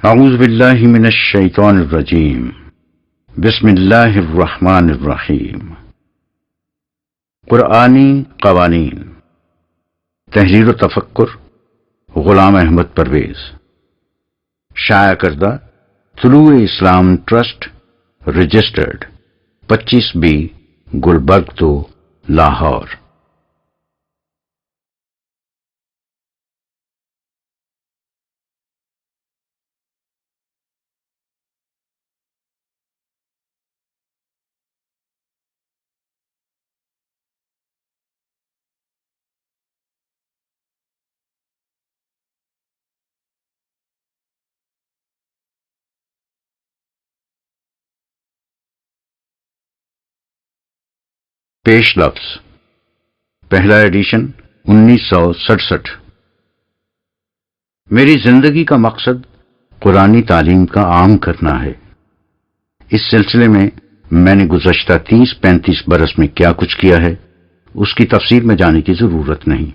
اعوذ باللہ من الشیطان الرجیم بسم اللہ الرحمن الرحیم۔ قرآنی قوانین، تحریر و تفکر غلام احمد پرویز، شائع کردہ Tolu Islam trust, registered 25B Gulberg 2 Lahore. پیش لفظ، پہلا ایڈیشن 1967۔ میری زندگی کا مقصد قرآنی تعلیم کا عام کرنا ہے۔ اس سلسلے میں میں نے گزشتہ 30-35 برس میں کیا کچھ کیا ہے اس کی تفصیل میں جانے کی ضرورت نہیں۔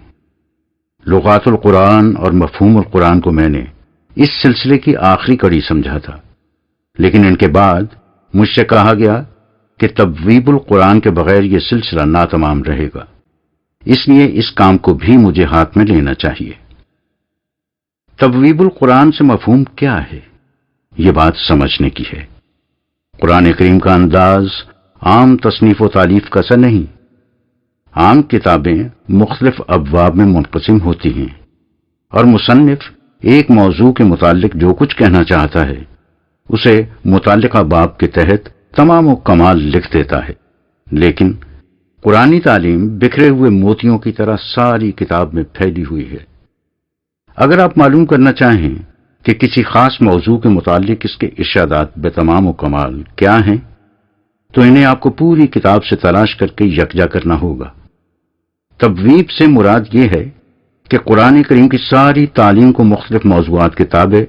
لغات القرآن اور مفہوم القرآن کو میں نے اس سلسلے کی آخری کڑی سمجھا تھا، لیکن ان کے بعد مجھ سے کہا گیا کہ تبویب القرآن کے بغیر یہ سلسلہ ناتمام رہے گا، اس لیے اس کام کو بھی مجھے ہاتھ میں لینا چاہیے۔ تبویب القرآن سے مفہوم کیا ہے، یہ بات سمجھنے کی ہے۔ قرآن کریم کا انداز عام تصنیف و تالیف کا سا نہیں۔ عام کتابیں مختلف ابواب میں منقسم ہوتی ہیں اور مصنف ایک موضوع کے متعلق جو کچھ کہنا چاہتا ہے اسے متعلقہ باب کے تحت تمام و کمال لکھ دیتا ہے، لیکن قرآنی تعلیم بکھرے ہوئے موتیوں کی طرح ساری کتاب میں پھیلی ہوئی ہے۔ اگر آپ معلوم کرنا چاہیں کہ کسی خاص موضوع کے متعلق اس کے ارشادات بے تمام و کمال کیا ہیں تو انہیں آپ کو پوری کتاب سے تلاش کر کے یکجا کرنا ہوگا۔ تبویب سے مراد یہ ہے کہ قرآن کریم کی ساری تعلیم کو مختلف موضوعات کے تابع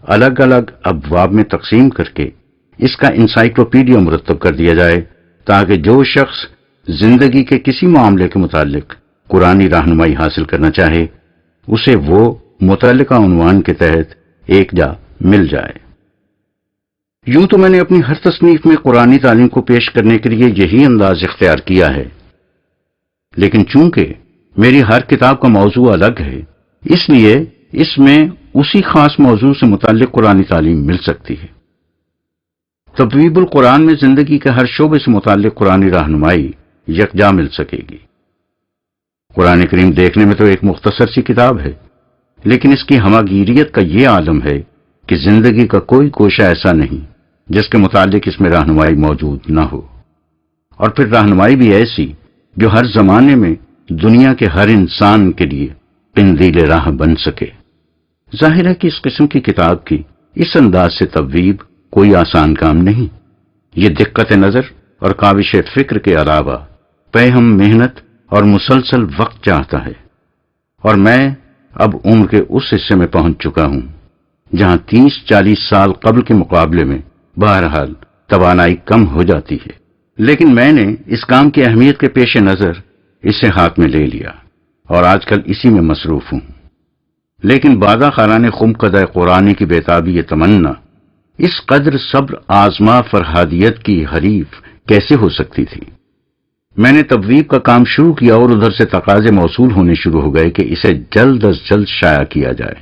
الگ الگ ابواب میں تقسیم کر کے اس کا انسائکلوپیڈیا مرتب کر دیا جائے، تاکہ جو شخص زندگی کے کسی معاملے کے متعلق قرآنی رہنمائی حاصل کرنا چاہے اسے وہ متعلقہ عنوان کے تحت ایک جا مل جائے۔ یوں تو میں نے اپنی ہر تصنیف میں قرآنی تعلیم کو پیش کرنے کے لیے یہی انداز اختیار کیا ہے، لیکن چونکہ میری ہر کتاب کا موضوع الگ ہے اس لیے اس میں اسی خاص موضوع سے متعلق قرآنی تعلیم مل سکتی ہے۔ تبویب القرآن میں زندگی کے ہر شعبے سے متعلق قرآنی رہنمائی یکجا مل سکے گی۔ قرآن کریم دیکھنے میں تو ایک مختصر سی کتاب ہے، لیکن اس کی ہماگیریت کا یہ عالم ہے کہ زندگی کا کوئی کوشہ ایسا نہیں جس کے متعلق اس میں رہنمائی موجود نہ ہو، اور پھر رہنمائی بھی ایسی جو ہر زمانے میں دنیا کے ہر انسان کے لیے قندیل راہ بن سکے۔ ظاہر ہے کہ اس قسم کی کتاب کی اس انداز سے تبویب کوئی آسان کام نہیں۔ یہ دقت نظر اور کاوش فکر کے علاوہ پیہم محنت اور مسلسل وقت چاہتا ہے، اور میں اب عمر کے اس حصے میں پہنچ چکا ہوں جہاں 30-40 سال قبل کے مقابلے میں بہرحال توانائی کم ہو جاتی ہے، لیکن میں نے اس کام کی اہمیت کے پیش نظر اسے ہاتھ میں لے لیا اور آج کل اسی میں مصروف ہوں۔ لیکن بادہ خانہ خم قدہ قرآنی کی بیتابی یہ تمنا اس قدر صبر آزما فرہادیت کی حریف کیسے ہو سکتی تھی؟ میں نے تبویب کا کام شروع کیا اور ادھر سے تقاضے موصول ہونے شروع ہو گئے کہ اسے جلد از جلد شائع کیا جائے۔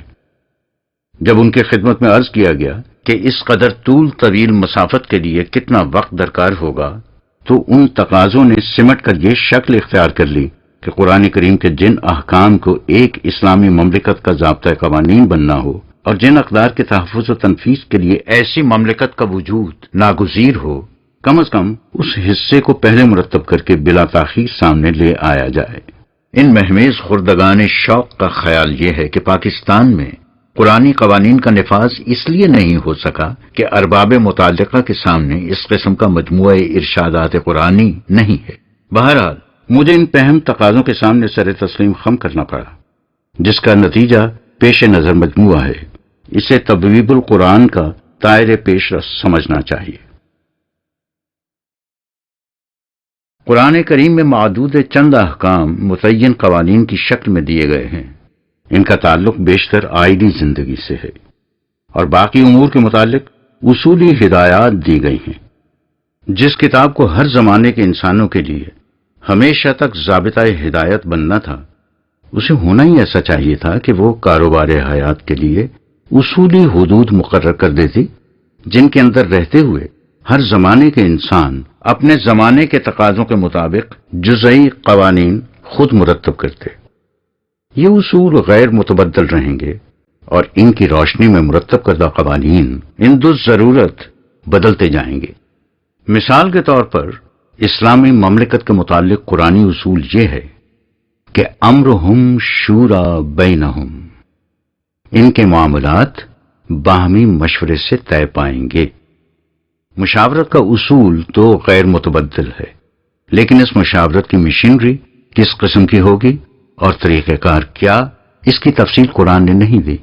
جب ان کے خدمت میں عرض کیا گیا کہ اس قدر طول طویل مسافت کے لیے کتنا وقت درکار ہوگا تو ان تقاضوں نے سمٹ کر یہ شکل اختیار کر لی کہ قرآن کریم کے جن احکام کو ایک اسلامی مملکت کا ضابطۂ قوانین بننا ہو اور جن اقدار کے تحفظ و تنفیذ کے لیے ایسی مملکت کا وجود ناگزیر ہو، کم از کم اس حصے کو پہلے مرتب کر کے بلا تاخیر سامنے لے آیا جائے۔ ان مہمیز خردگان شوق کا خیال یہ ہے کہ پاکستان میں قرآنی قوانین کا نفاذ اس لیے نہیں ہو سکا کہ ارباب متعلقہ کے سامنے اس قسم کا مجموعہ ارشادات قرآنی نہیں ہے۔ بہرحال مجھے ان پہم تقاضوں کے سامنے سر تسلیم خم کرنا پڑا، جس کا نتیجہ پیش نظر مجموعہ ہے۔ اسے تبویب القرآن کا دائرۂ پیش رفت سمجھنا چاہیے۔ قرآن کریم میں معدود چند احکام متعین قوانین کی شکل میں دیے گئے ہیں۔ ان کا تعلق بیشتر آئلی زندگی سے ہے۔ اور باقی امور کے متعلق اصولی ہدایات دی گئی ہیں۔ جس کتاب کو ہر زمانے کے انسانوں کے لیے ہمیشہ تک ضابطہ ہدایت بننا تھا، اسے ہونا ہی ایسا چاہیے تھا کہ وہ کاروبار حیات کے لیے اصولی حدود مقرر کر دیتی، جن کے اندر رہتے ہوئے ہر زمانے کے انسان اپنے زمانے کے تقاضوں کے مطابق جزئی قوانین خود مرتب کرتے۔ یہ اصول غیر متبدل رہیں گے اور ان کی روشنی میں مرتب کردہ قوانین اندر ضرورت بدلتے جائیں گے۔ مثال کے طور پر اسلامی مملکت کے متعلق قرآنی اصول یہ ہے کہ امرہم شورا بینہم، ان کے معاملات باہمی مشورے سے طے پائیں گے۔ مشاورت کا اصول تو غیر متبدل ہے، لیکن اس مشاورت کی مشینری کس قسم کی ہوگی اور طریقہ کار کیا، اس کی تفصیل قرآن نے نہیں دی۔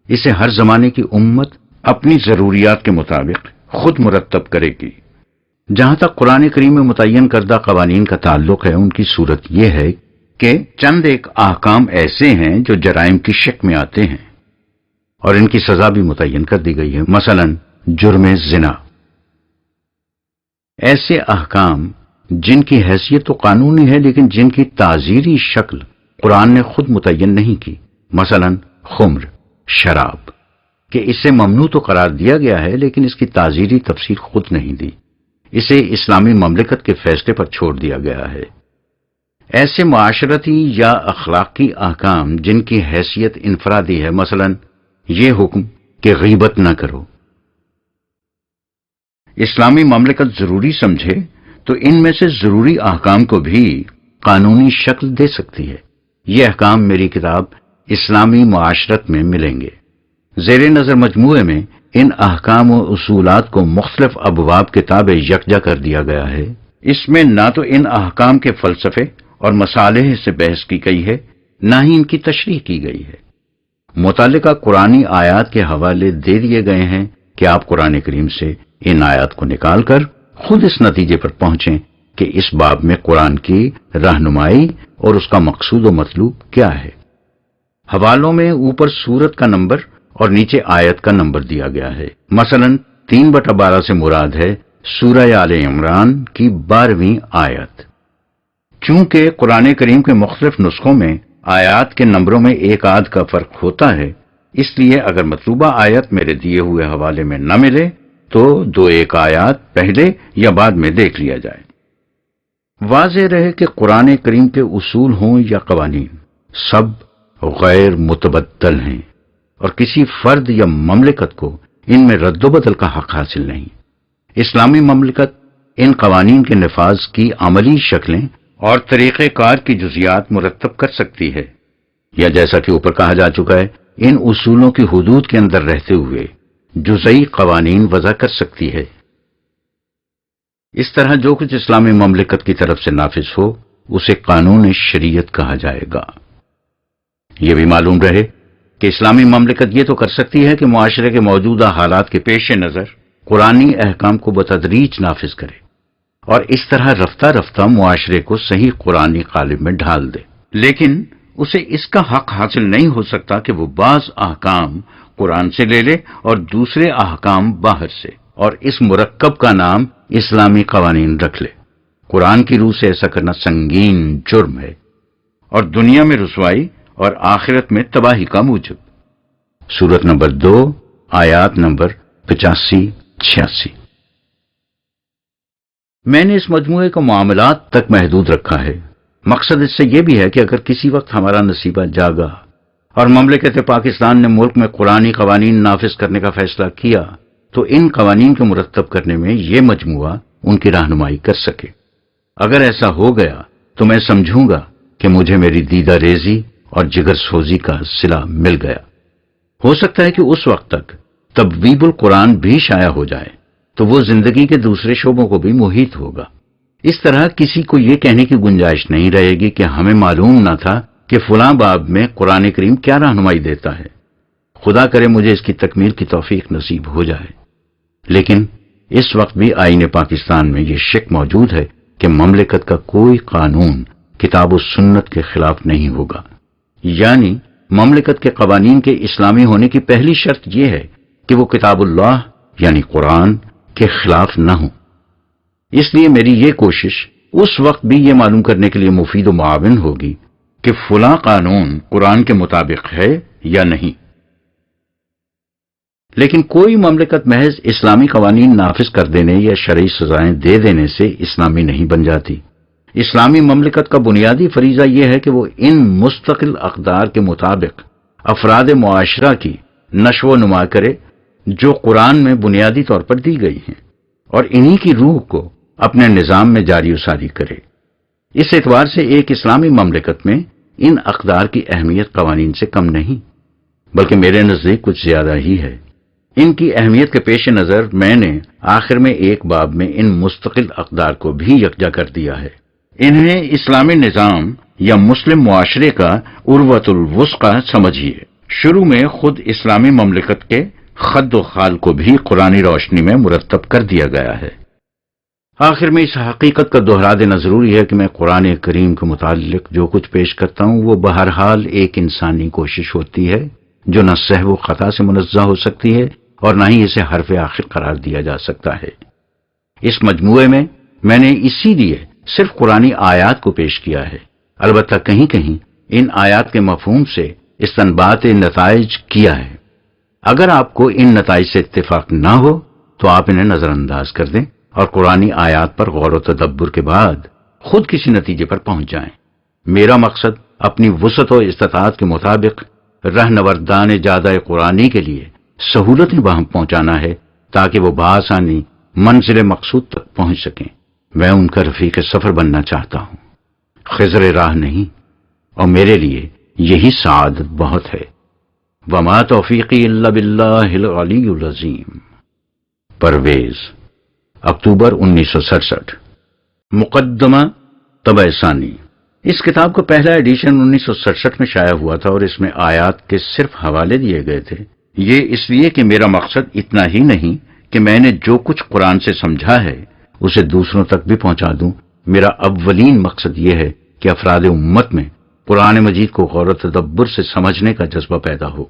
اسے ہر زمانے کی امت اپنی ضروریات کے مطابق خود مرتب کرے گی۔ جہاں تک قرآن کریم میں متعین کردہ قوانین کا تعلق ہے، ان کی صورت یہ ہے کہ چند ایک احکام ایسے ہیں جو جرائم کی شک میں آتے ہیں اور ان کی سزا بھی متعین کر دی گئی ہے۔ مثلا جرم زنا، ایسے احکام جن کی حیثیت تو قانونی ہے لیکن جن کی تعزیری شکل قرآن نے خود متعین نہیں کی۔ مثلا خمر، شراب، کہ اسے ممنوع تو قرار دیا گیا ہے لیکن اس کی تعزیری تفصیل خود نہیں دی، اسے اسلامی مملکت کے فیصلے پر چھوڑ دیا گیا ہے۔ ایسے معاشرتی یا اخلاقی احکام جن کی حیثیت انفرادی ہے، مثلا یہ حکم کہ غیبت نہ کرو، اسلامی مملکت ضروری سمجھے تو ان میں سے ضروری احکام کو بھی قانونی شکل دے سکتی ہے۔ یہ احکام میری کتاب اسلامی معاشرت میں ملیں گے۔ زیر نظر مجموعے میں ان احکام و اصولات کو مختلف ابواب کتاب یکجا کر دیا گیا ہے۔ اس میں نہ تو ان احکام کے فلسفے اور مصالح سے بحث کی گئی ہے، نہ ہی ان کی تشریح کی گئی ہے۔ متعلقہ قرآنی آیات کے حوالے دے دیے گئے ہیں کہ آپ قرآن کریم سے ان آیات کو نکال کر خود اس نتیجے پر پہنچیں کہ اس باب میں قرآن کی رہنمائی اور اس کا مقصود و مطلوب کیا ہے۔ حوالوں میں اوپر سورت کا نمبر اور نیچے آیت کا نمبر دیا گیا ہے۔ مثلا 3/12 سے مراد ہے سورہ آل عمران کی 12ویں آیت۔ چونکہ قرآن کریم کے مختلف نسخوں میں آیات کے نمبروں میں ایک آدھ کا فرق ہوتا ہے، اس لیے اگر مطلوبہ آیت میرے دیے ہوئے حوالے میں نہ ملے تو 2-1 آیات پہلے یا بعد میں دیکھ لیا جائے۔ واضح رہے کہ قرآن کریم کے اصول ہوں یا قوانین، سب غیر متبدل ہیں اور کسی فرد یا مملکت کو ان میں رد و بدل کا حق حاصل نہیں۔ اسلامی مملکت ان قوانین کے نفاذ کی عملی شکلیں اور طریقہ کار کی جزیات مرتب کر سکتی ہے، یا جیسا کہ اوپر کہا جا چکا ہے ان اصولوں کی حدود کے اندر رہتے ہوئے جزئی قوانین وضع کر سکتی ہے۔ اس طرح جو کچھ اسلامی مملکت کی طرف سے نافذ ہو اسے قانون شریعت کہا جائے گا۔ یہ بھی معلوم رہے کہ اسلامی مملکت یہ تو کر سکتی ہے کہ معاشرے کے موجودہ حالات کے پیش نظر قرآنی احکام کو بتدریج نافذ کرے اور اس طرح رفتہ رفتہ معاشرے کو صحیح قرآنی قالب میں ڈھال دے، لیکن اسے اس کا حق حاصل نہیں ہو سکتا کہ وہ بعض احکام قرآن سے لے لے اور دوسرے احکام باہر سے، اور اس مرکب کا نام اسلامی قوانین رکھ لے۔ قرآن کی روح سے ایسا کرنا سنگین جرم ہے اور دنیا میں رسوائی اور آخرت میں تباہی کا موجب۔ سورت نمبر 2 آیات نمبر 85-86۔ میں نے اس مجموعے کو معاملات تک محدود رکھا ہے۔ مقصد اس سے یہ بھی ہے کہ اگر کسی وقت ہمارا نصیبہ جاگا اور مملکت پاکستان نے ملک میں قرآنی قوانین نافذ کرنے کا فیصلہ کیا تو ان قوانین کو مرتب کرنے میں یہ مجموعہ ان کی رہنمائی کر سکے۔ اگر ایسا ہو گیا تو میں سمجھوں گا کہ مجھے میری دیدہ ریزی اور جگر سوزی کا صلہ مل گیا۔ ہو سکتا ہے کہ اس وقت تک تبویب القرآن بھی شائع ہو جائے تو وہ زندگی کے دوسرے شعبوں کو بھی محیط ہوگا۔ اس طرح کسی کو یہ کہنے کی گنجائش نہیں رہے گی کہ ہمیں معلوم نہ تھا کہ فلاں باب میں قرآن کریم کیا رہنمائی دیتا ہے۔ خدا کرے مجھے اس کی تکمیل کی توفیق نصیب ہو جائے۔ لیکن اس وقت بھی آئین پاکستان میں یہ شک موجود ہے کہ مملکت کا کوئی قانون کتاب و سنت کے خلاف نہیں ہوگا، یعنی مملکت کے قوانین کے اسلامی ہونے کی پہلی شرط یہ ہے کہ وہ کتاب اللہ یعنی قرآن کے خلاف نہ ہوں۔ اس لیے میری یہ کوشش اس وقت بھی یہ معلوم کرنے کے لیے مفید و معاون ہوگی کہ فلاں قانون قرآن کے مطابق ہے یا نہیں۔ لیکن کوئی مملکت محض اسلامی قوانین نافذ کر دینے یا شرعی سزائیں دے دینے سے اسلامی نہیں بن جاتی۔ اسلامی مملکت کا بنیادی فریضہ یہ ہے کہ وہ ان مستقل اقدار کے مطابق افراد معاشرہ کی نشو و نما کرے جو قرآن میں بنیادی طور پر دی گئی ہیں، اور انہی کی روح کو اپنے نظام میں جاری و ساری کرے۔ اس اعتبار سے ایک اسلامی مملکت میں ان اقدار کی اہمیت قوانین سے کم نہیں، بلکہ میرے نزدیک کچھ زیادہ ہی ہے۔ ان کی اہمیت کے پیش نظر میں نے آخر میں ایک باب میں ان مستقل اقدار کو بھی یکجا کر دیا ہے۔ انہیں اسلامی نظام یا مسلم معاشرے کا عروۃ الوثقی سمجھیے۔ شروع میں خود اسلامی مملکت کے خد و خال کو بھی قرآنی روشنی میں مرتب کر دیا گیا ہے۔ آخر میں اس حقیقت کا دہرا دینا ضروری ہے کہ میں قرآن کریم کے متعلق جو کچھ پیش کرتا ہوں وہ بہرحال ایک انسانی کوشش ہوتی ہے جو نہ سہو و خطا سے منزہ ہو سکتی ہے اور نہ ہی اسے حرف آخر قرار دیا جا سکتا ہے۔ اس مجموعے میں نے اسی لیے صرف قرآنی آیات کو پیش کیا ہے، البتہ کہیں کہیں ان آیات کے مفہوم سے استنباط نتائج کیا ہے۔ اگر آپ کو ان نتائج سے اتفاق نہ ہو تو آپ انہیں نظر انداز کر دیں اور قرآنی آیات پر غور و تدبر کے بعد خود کسی نتیجے پر پہنچ جائیں۔ میرا مقصد اپنی وسعت و استطاعت کے مطابق رہنوردان جادہ قرآنی کے لیے سہولتیں باہم پہنچانا ہے تاکہ وہ بآسانی منزل مقصود تک پہنچ سکیں۔ میں ان کا رفیق سفر بننا چاہتا ہوں، خضر راہ نہیں، اور میرے لیے یہی سعادت بہت ہے۔ وما توفیقی الا باللہ العلی العظیم۔ پرویز، اکتوبر 1967۔ مقدمہ طبع ثانی۔ اس کتاب کا پہلا ایڈیشن 1967 میں شائع ہوا تھا اور اس میں آیات کے صرف حوالے دیے گئے تھے۔ یہ اس لیے کہ میرا مقصد اتنا ہی نہیں کہ میں نے جو کچھ قرآن سے سمجھا ہے اسے دوسروں تک بھی پہنچا دوں۔ میرا اولین مقصد یہ ہے کہ افراد امت میں قرآن مجید کو غور و تدبر سے سمجھنے کا جذبہ پیدا ہو۔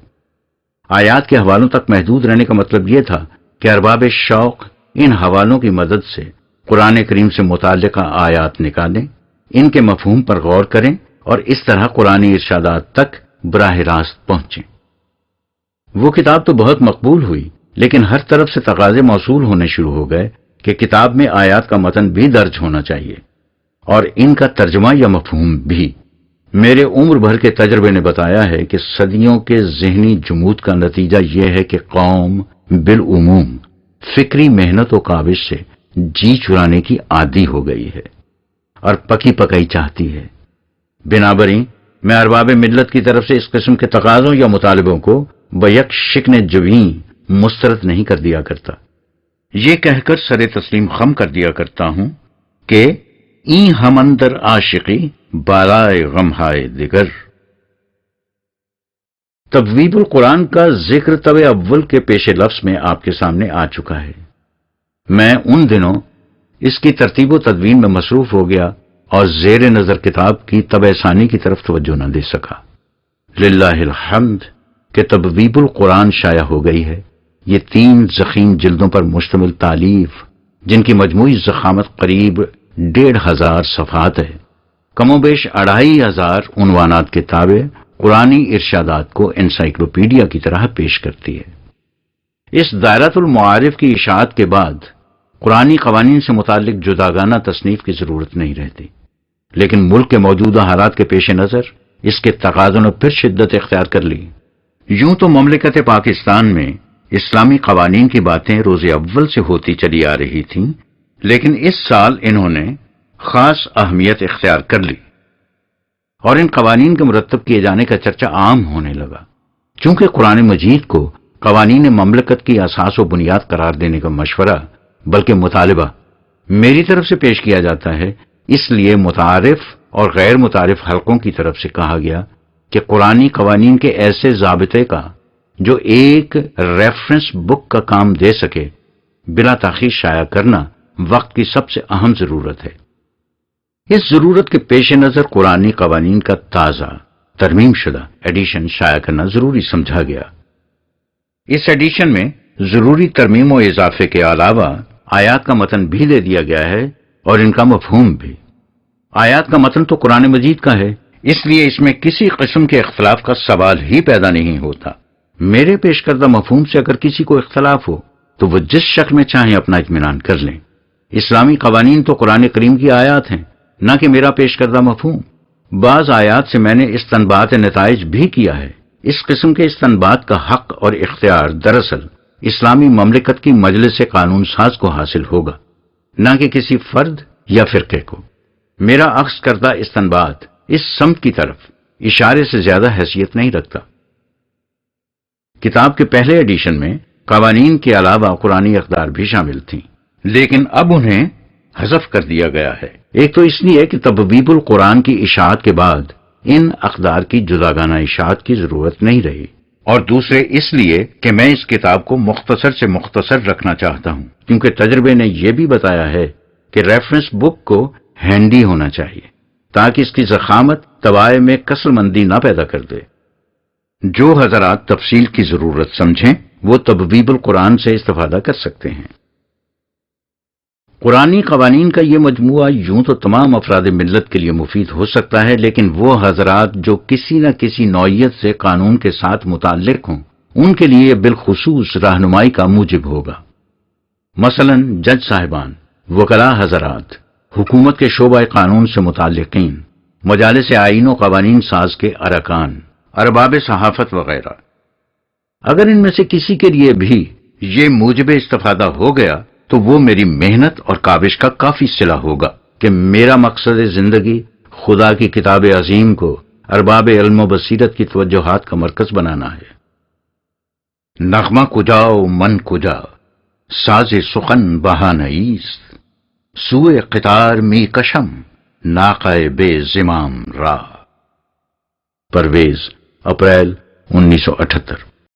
آیات کے حوالوں تک محدود رہنے کا مطلب یہ تھا کہ ارباب شوق ان حوالوں کی مدد سے قرآن کریم سے متعلقہ آیات نکالیں، ان کے مفہوم پر غور کریں اور اس طرح قرآنی ارشادات تک براہ راست پہنچیں۔ وہ کتاب تو بہت مقبول ہوئی، لیکن ہر طرف سے تقاضے موصول ہونے شروع ہو گئے کہ کتاب میں آیات کا متن بھی درج ہونا چاہیے اور ان کا ترجمہ یا مفہوم بھی۔ میرے عمر بھر کے تجربے نے بتایا ہے کہ صدیوں کے ذہنی جمود کا نتیجہ یہ ہے کہ قوم بالعموم فکری محنت و کاوش سے جی چرانے کی عادی ہو گئی ہے اور پکی پکائی چاہتی ہے۔ بنابراین میں ارباب ملت کی طرف سے اس قسم کے تقاضوں یا مطالبوں کو بیک شکن جبیں مسترد نہیں کر دیا کرتا۔ یہ کہہ کر سر تسلیم خم کر دیا کرتا ہوں کہ این ہم اندر عاشقی بالائے غم ہائے دگر۔ تبویب القرآن کا ذکر طب اول کے پیش لفظ میں آپ کے سامنے آ چکا ہے۔ میں ان دنوں اس کی ترتیب و تدوین میں مصروف ہو گیا اور زیر نظر کتاب کی طبع ثانی کی طرف توجہ نہ دے سکا۔ للہ الحمد کہ تبویب القرآن شائع ہو گئی ہے۔ یہ 3 ضخیم جلدوں پر مشتمل تالیف جن کی مجموعی ضخامت قریب 1500 صفحات ہے، کم و بیش 2500 عنوانات کے تابع قرآنی ارشادات کو انسائکلوپیڈیا کی طرح پیش کرتی ہے۔ اس دائرۃ المعارف کی اشاعت کے بعد قرآنی قوانین سے متعلق جداگانہ تصنیف کی ضرورت نہیں رہتی، لیکن ملک کے موجودہ حالات کے پیش نظر اس کے تقاضوں نے پھر شدت اختیار کر لی۔ یوں تو مملکت پاکستان میں اسلامی قوانین کی باتیں روز اول سے ہوتی چلی آ رہی تھیں، لیکن اس سال انہوں نے خاص اہمیت اختیار کر لی اور ان قوانین کے مرتب کیے جانے کا چرچا عام ہونے لگا۔ چونکہ قرآن مجید کو قوانین مملکت کی اساس و بنیاد قرار دینے کا مشورہ بلکہ مطالبہ میری طرف سے پیش کیا جاتا ہے، اس لیے متعارف اور غیر متعارف حلقوں کی طرف سے کہا گیا کہ قرآنی قوانین کے ایسے ضابطے کا جو ایک ریفرنس بک کا کام دے سکے بلا تاخیر شائع کرنا وقت کی سب سے اہم ضرورت ہے۔ اس ضرورت کے پیش نظر قرآنی قوانین کا تازہ ترمیم شدہ ایڈیشن شائع کرنا ضروری سمجھا گیا۔ اس ایڈیشن میں ضروری ترمیم و اضافے کے علاوہ آیات کا متن بھی دے دیا گیا ہے اور ان کا مفہوم بھی۔ آیات کا متن تو قرآن مجید کا ہے، اس لیے اس میں کسی قسم کے اختلاف کا سوال ہی پیدا نہیں ہوتا۔ میرے پیش کردہ مفہوم سے اگر کسی کو اختلاف ہو تو وہ جس شک میں چاہیں اپنا اطمینان کر لیں۔ اسلامی قوانین تو قرآن کریم کی آیات ہیں، نہ کہ میرا پیش کردہ مفہوم۔ بعض آیات سے میں نے استنباط نتائج بھی کیا ہے۔ اس قسم کے استنباط کا حق اور اختیار دراصل اسلامی مملکت کی مجلس قانون ساز کو حاصل ہوگا، نہ کہ کسی فرد یا فرقے کو۔ میرا اخذ کردہ استنباط اس سمت کی طرف اشارے سے زیادہ حیثیت نہیں رکھتا۔ کتاب کے پہلے ایڈیشن میں قوانین کے علاوہ قرآنی اقدار بھی شامل تھیں، لیکن اب انہیں حذف کر دیا گیا ہے۔ ایک تو اس لیے کہ تبویب القرآن کی اشاعت کے بعد ان اقدار کی جداگانہ اشاعت کی ضرورت نہیں رہی، اور دوسرے اس لیے کہ میں اس کتاب کو مختصر سے مختصر رکھنا چاہتا ہوں، کیونکہ تجربے نے یہ بھی بتایا ہے کہ ریفرنس بک کو ہینڈی ہونا چاہیے تاکہ اس کی ضخامت طباعے میں کثر مندی نہ پیدا کر دے۔ جو حضرات تفصیل کی ضرورت سمجھیں وہ تبویب القرآن سے استفادہ کر سکتے ہیں۔ قرآنی قوانین کا یہ مجموعہ یوں تو تمام افراد ملت کے لیے مفید ہو سکتا ہے، لیکن وہ حضرات جو کسی نہ کسی نوعیت سے قانون کے ساتھ متعلق ہوں ان کے لیے بالخصوص رہنمائی کا موجب ہوگا۔ مثلا جج صاحبان، وکلاء حضرات، حکومت کے شعبہ قانون سے متعلقین، مجالس آئین و قوانین ساز کے ارکان، ارباب صحافت وغیرہ۔ اگر ان میں سے کسی کے لیے بھی یہ موجب استفادہ ہو گیا تو وہ میری محنت اور کاوش کا کافی صلہ ہوگا کہ میرا مقصد زندگی خدا کی کتاب عظیم کو ارباب علم و بصیرت کی توجہات کا مرکز بنانا ہے۔ نغمہ کجا و من کجا، ساز سخن بہانئیست، سوئے قطار می کشم، ناقہ بے زمام راہ۔ پرویز، اپریل 1978۔